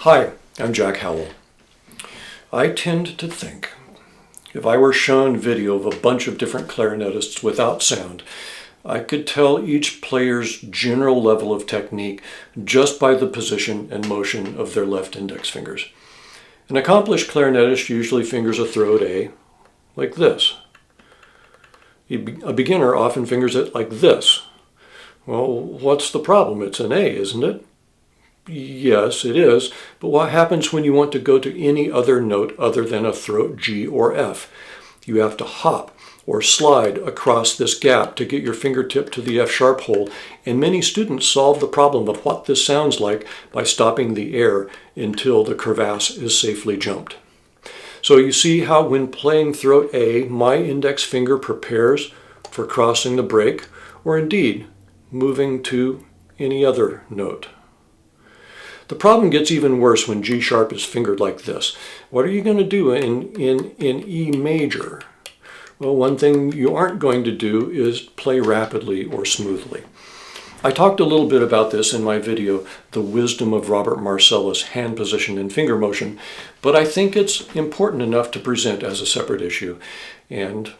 Hi, I'm Jack Howell. I tend to think if I were shown video of a bunch of different clarinetists without sound, I could tell each player's general level of technique just by the position and motion of their left index fingers. An accomplished clarinetist usually fingers a throat A like this. A beginner often fingers it like this. Well, what's the problem? It's an A, isn't it? Yes, it is, but what happens when you want to go to any other note other than a throat G or F? You have to hop or slide across this gap to get your fingertip to the F sharp hole, and many students solve the problem of what this sounds like by stopping the air until the crevasse is safely jumped. So you see how when playing throat A, my index finger prepares for crossing the break, or indeed moving to any other note. The problem gets even worse when G sharp is fingered like this. What are you going to do in E major? Well, one thing you aren't going to do is play rapidly or smoothly. I talked a little bit about this in my video, The Wisdom of Robert Marcellus, Hand Position and Finger Motion, but I think it's important enough to present as a separate issue, and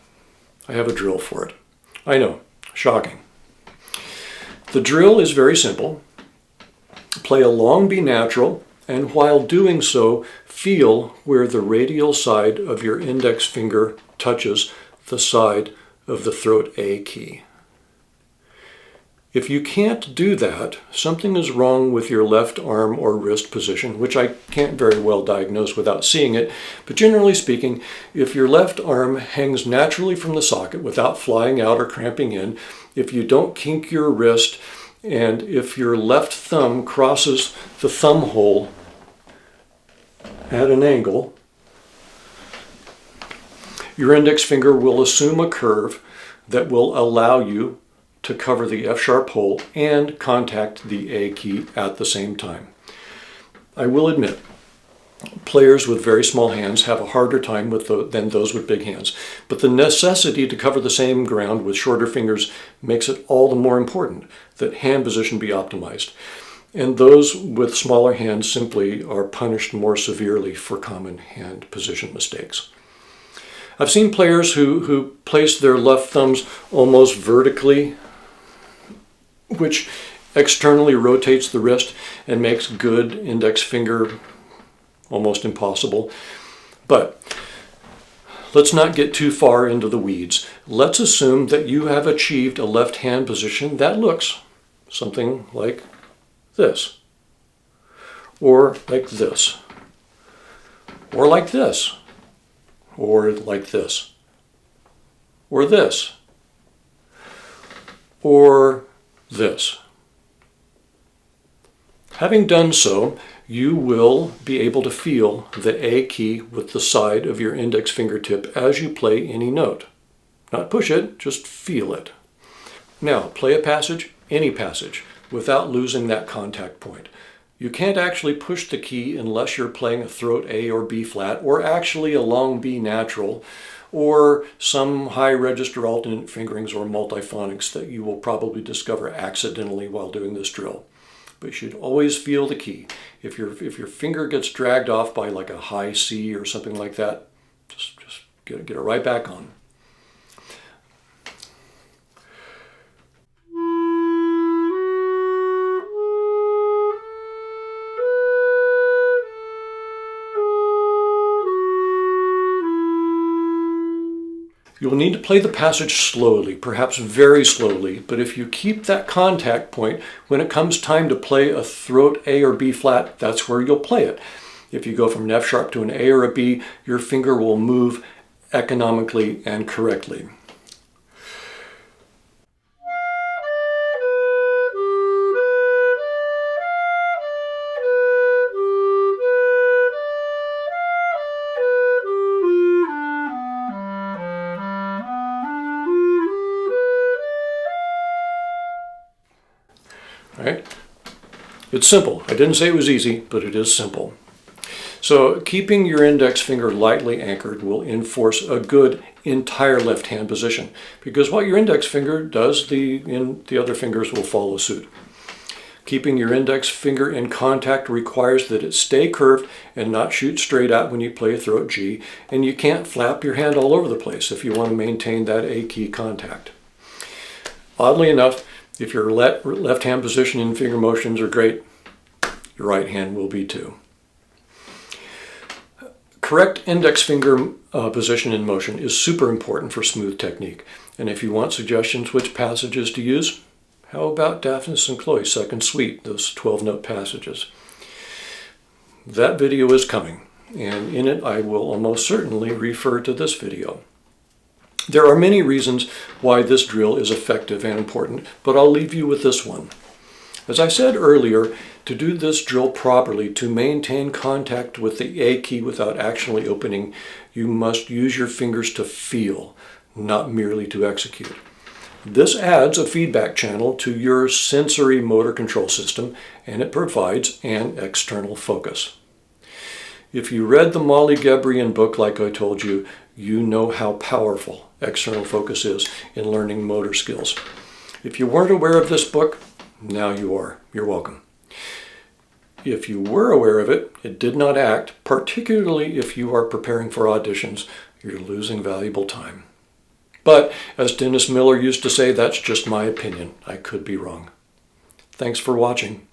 I have a drill for it. I know, shocking. The drill is very simple. Play a long B natural, and while doing so, feel where the radial side of your index finger touches the side of the throat A key. If you can't do that, something is wrong with your left arm or wrist position, which I can't very well diagnose without seeing it, but generally speaking, if your left arm hangs naturally from the socket without flying out or cramping in, if you don't kink your wrist, and if your left thumb crosses the thumb hole at an angle, your index finger will assume a curve that will allow you to cover the F sharp hole and contact the A key at the same time. I will admit, players with very small hands have a harder time than those with big hands, but the necessity to cover the same ground with shorter fingers makes it all the more important that hand position be optimized. And those with smaller hands simply are punished more severely for common hand position mistakes. I've seen players who place their left thumbs almost vertically, which externally rotates the wrist and makes good index finger almost impossible. But let's not get too far into the weeds. Let's assume that you have achieved a left hand position that looks something like this, or like this, or like this, or like this, or this, or this. Having done so, you will be able to feel the A key with the side of your index fingertip as you play any note. Not push it, just feel it. Now, play a passage, any passage, without losing that contact point. You can't actually push the key unless you're playing a throat A or B flat, or actually a long B natural, or some high register alternate fingerings or multiphonics that you will probably discover accidentally while doing this drill. But you should always feel the key. If your finger gets dragged off by like a high C or something like that, just get it right back on. You will need to play the passage slowly, perhaps very slowly, but if you keep that contact point, when it comes time to play a throat A or B flat, that's where you'll play it. If you go from an F sharp to an A or a B, your finger will move economically and correctly. Right? It's simple. I didn't say it was easy, but it is simple. So keeping your index finger lightly anchored will enforce a good entire left hand position, because what your index finger does, the other fingers will follow suit. Keeping your index finger in contact requires that it stay curved and not shoot straight out when you play a throat G, and you can't flap your hand all over the place if you want to maintain that A key contact. Oddly enough, if your left hand position and finger motions are great, your right hand will be too. Correct index finger position and motion is super important for smooth technique. And if you want suggestions which passages to use, how about Daphnis and Chloe's second suite, those 12-note passages? That video is coming, and in it I will almost certainly refer to this video. There are many reasons why this drill is effective and important, but I'll leave you with this one. As I said earlier, to do this drill properly, to maintain contact with the A key without actually opening, you must use your fingers to feel, not merely to execute. This adds a feedback channel to your sensory motor control system, and it provides an external focus. If you read the Molly Gebrian book like I told you, you know how powerful external focus is in learning motor skills. If you weren't aware of this book, now you are. You're welcome. If you were aware of it, it did not act, particularly if you are preparing for auditions. You're losing valuable time. But, as Dennis Miller used to say, that's just my opinion. I could be wrong. Thanks for watching.